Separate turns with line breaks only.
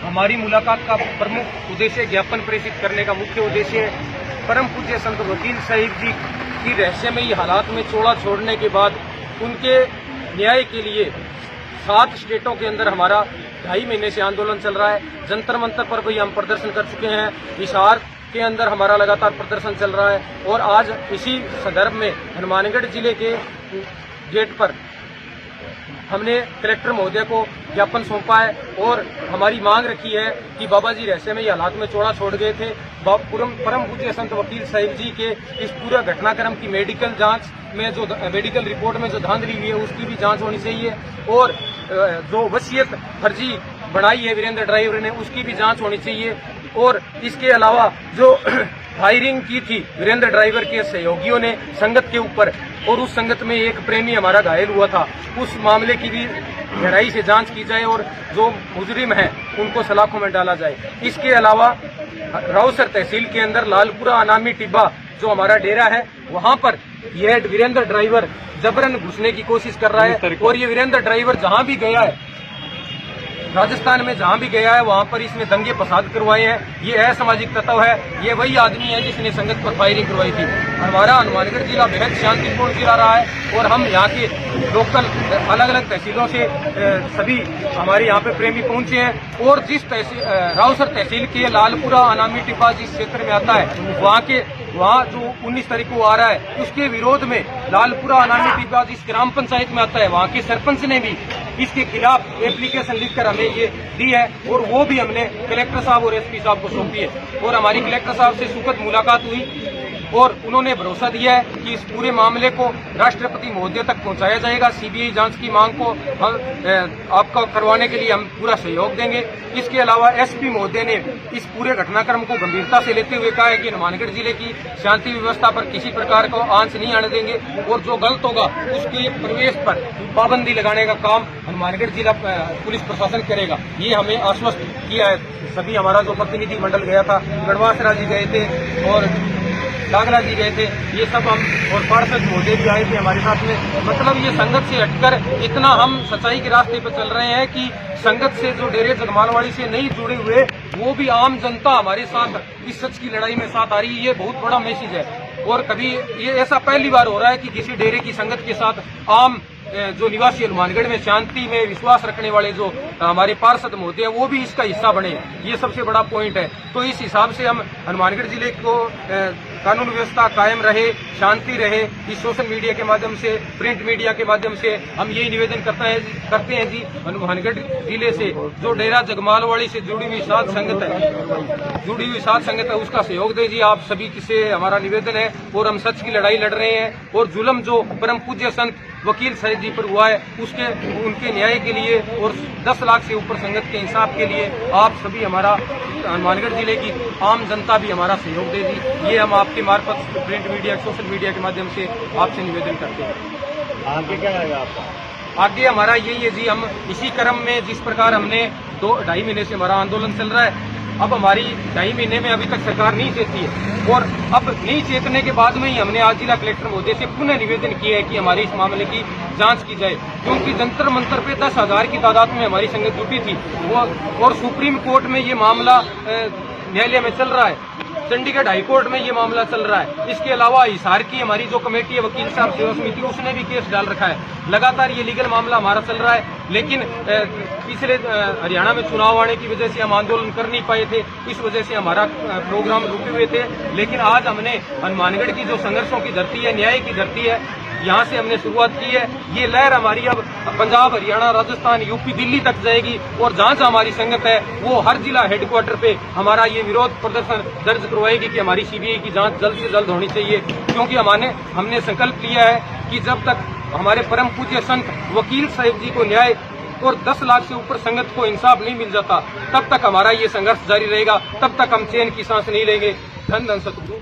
हमारी मुलाकात का प्रमुख उद्देश्य ज्ञापन प्रेषित करने का मुख्य उद्देश्य है परम पूज्य संत वकील साहिब जी की रहस्यमयी हालात में चोला छोड़ने के बाद उनके न्याय के लिए 7 स्टेटों के अंदर हमारा 2.5 महीने से आंदोलन चल रहा है। जंतर मंतर पर भी हम प्रदर्शन कर चुके हैं। हिसार के अंदर हमारा लगातार प्रदर्शन चल रहा है और आज इसी संदर्भ में हनुमानगढ़ जिले के गेट पर हमने कलेक्टर महोदय को ज्ञापन सौंपा है और हमारी मांग रखी है कि बाबा जी रहस्यमयी हालात में चोला छोड़ गए थे। परम पूज्य संत वकील साहिब जी के इस पूरा घटनाक्रम की मेडिकल जांच में जो मेडिकल रिपोर्ट में जो धांधली हुई है उसकी भी जांच होनी चाहिए और जो वसीयत फर्जी बनाई है वीरेंद्र ड्राइवर ने उसकी भी जांच होनी चाहिए। और इसके अलावा जो फायरिंग की थी वीरेंद्र ड्राइवर के सहयोगियों ने संगत के ऊपर और उस संगत में एक प्रेमी हमारा घायल हुआ था, उस मामले की भी गहराई से जांच की जाए और जो मुजरिम है उनको सलाखों में डाला जाए। इसके अलावा राउसर तहसील के अंदर लालपुरा अनामी टिब्बा जो हमारा डेरा है वहां पर यह वीरेंद्र ड्राइवर जबरन घुसने की कोशिश कर रहा है और ये वीरेंद्र ड्राइवर जहां भी गया है राजस्थान में जहां भी गया है वहां पर इसने दंगे फसाद करवाए हैं। ये असामाजिक तत्व है, ये वही आदमी है जिसने संगत पर फायरिंग करवाई थी। हमारा हनुमानगढ़ जिला बेहद शांतिपूर्ण जिला रहा है और हम यहाँ के लोकल अलग अलग तहसीलों से सभी हमारे यहाँ पे प्रेमी पहुंचे हैं और जिस राउसर तहसील के लालपुरा अनामी टिब्बा जिस क्षेत्र में आता है वहाँ जो 19 तारीख को आ रहा है उसके विरोध में लालपुरा अनामी टिब्बा जिस ग्राम पंचायत में आता है वहाँ के सरपंच ने भी इसके खिलाफ एप्लीकेशन लिखकर हमें ये दी है और वो भी हमने कलेक्टर साहब और एसपी साहब को सौंपी है और हमारी कलेक्टर साहब से सुखद मुलाकात हुई और उन्होंने भरोसा दिया है कि इस पूरे मामले को राष्ट्रपति महोदय तक पहुंचाया जाएगा। सीबीआई जांच की मांग को आपको करवाने के लिए हम पूरा सहयोग देंगे। इसके अलावा एसपी महोदय ने इस पूरे घटनाक्रम को गंभीरता से लेते हुए कहा है कि हनुमानगढ़ जिले की शांति व्यवस्था पर किसी प्रकार का आंच नहीं आने देंगे और जो गलत होगा उसके प्रवेश पर पाबंदी लगाने का काम हनुमानगढ़ जिला पुलिस प्रशासन करेगा। ये हमें आश्वस्त किया है। सभी हमारा जो प्रतिनिधि मंडल गया था, गढ़वासरा जी गए थे और लागला जी गए थे, ये सब हम और पार्षद महोदय भी आए थे हमारे साथ में। मतलब ये संगत से हटकर इतना हम सच्चाई के रास्ते पर चल रहे हैं कि संगत से जो डेरे जगमालवाड़ी से नहीं जुड़े हुए वो भी आम जनता हमारे साथ इस सच की लड़ाई में साथ आ रही है। ये बहुत बड़ा मैसेज है और कभी ये ऐसा पहली बार हो रहा है कि किसी डेरे की संगत के साथ आम जो निवासी हनुमानगढ़ में शांति में विश्वास रखने वाले जो हमारे पार्षद महोदय हैं वो भी इसका हिस्सा बने। ये सबसे बड़ा पॉइंट है। तो इस हिसाब से हम हनुमानगढ़ जिले को कानून व्यवस्था कायम रहे, शांति रहे, इस सोशल मीडिया के माध्यम से, प्रिंट मीडिया के माध्यम से हम यही निवेदन करते हैं जी। हनुमानगढ़ जिले से जो डेरा जगमालवाड़ी से जुड़ी हुई सात संगत है उसका सहयोग दीजिए आप सभी से हमारा निवेदन है। और हम सच की लड़ाई लड़ रहे हैं और जुल्म जो परम पूज्य संत वकील साहिब जी पर हुआ है उनके न्याय के लिए और 10 लाख से ऊपर संगत के इंसाफ के लिए आप सभी हमारा हनुमानगढ़ जिले की आम जनता भी हमारा सहयोग देगी। ये हम आपके मार्फत प्रिंट मीडिया सोशल मीडिया के माध्यम से आपसे निवेदन करते हैं।
आगे क्या रहेगा आपका?
आगे हमारा यही है जी, हम इसी क्रम में जिस प्रकार हमने 2-2.5 महीने से हमारा आंदोलन चल रहा है, अब हमारी 2.5 महीने में अभी तक सरकार नहीं चेती है और अब नहीं चेतने के बाद में ही हमने आज जिला कलेक्टर महोदय से पुनः निवेदन किया है कि हमारे इस मामले की जांच की जाए। क्योंकि जंतर मंतर पे 10,000 की तादाद में हमारी संगत जुटी थी वो और सुप्रीम कोर्ट में ये मामला न्यायालय में चल रहा है, चंडीगढ़ हाईकोर्ट में ये मामला चल रहा है। इसके अलावा हिसार की हमारी जो कमेटी है वकील साहब सेवा समिति उसने भी केस डाल रखा है। लगातार ये लीगल मामला हमारा चल रहा है। लेकिन पिछले हरियाणा में चुनाव आने की वजह से हम आंदोलन कर नहीं पाए थे, इस वजह से हमारा प्रोग्राम रुके हुए थे। लेकिन आज हमने हनुमानगढ़ की जो संघर्षों की धरती है, न्याय की धरती है, यहाँ से हमने शुरुआत की है। ये लहर हमारी अब पंजाब, हरियाणा, राजस्थान, यूपी, दिल्ली तक जाएगी और जहाँ जहाँ हमारी संगत है वो हर जिला हेडक्वार्टर पे हमारा ये विरोध प्रदर्शन दर्ज करवाएगी कि हमारी सीबीआई की जांच जल्द से जल्द होनी चाहिए। क्योंकि हमने संकल्प लिया है कि जब तक हमारे परम पूज्य संत वकील साहिब जी को न्याय और 10 लाख से ऊपर संगत को इंसाफ नहीं मिल जाता तब तक हमारा ये संघर्ष जारी रहेगा, तब तक हम चैन की सांस नहीं लेंगे। धन धन सतगुरु।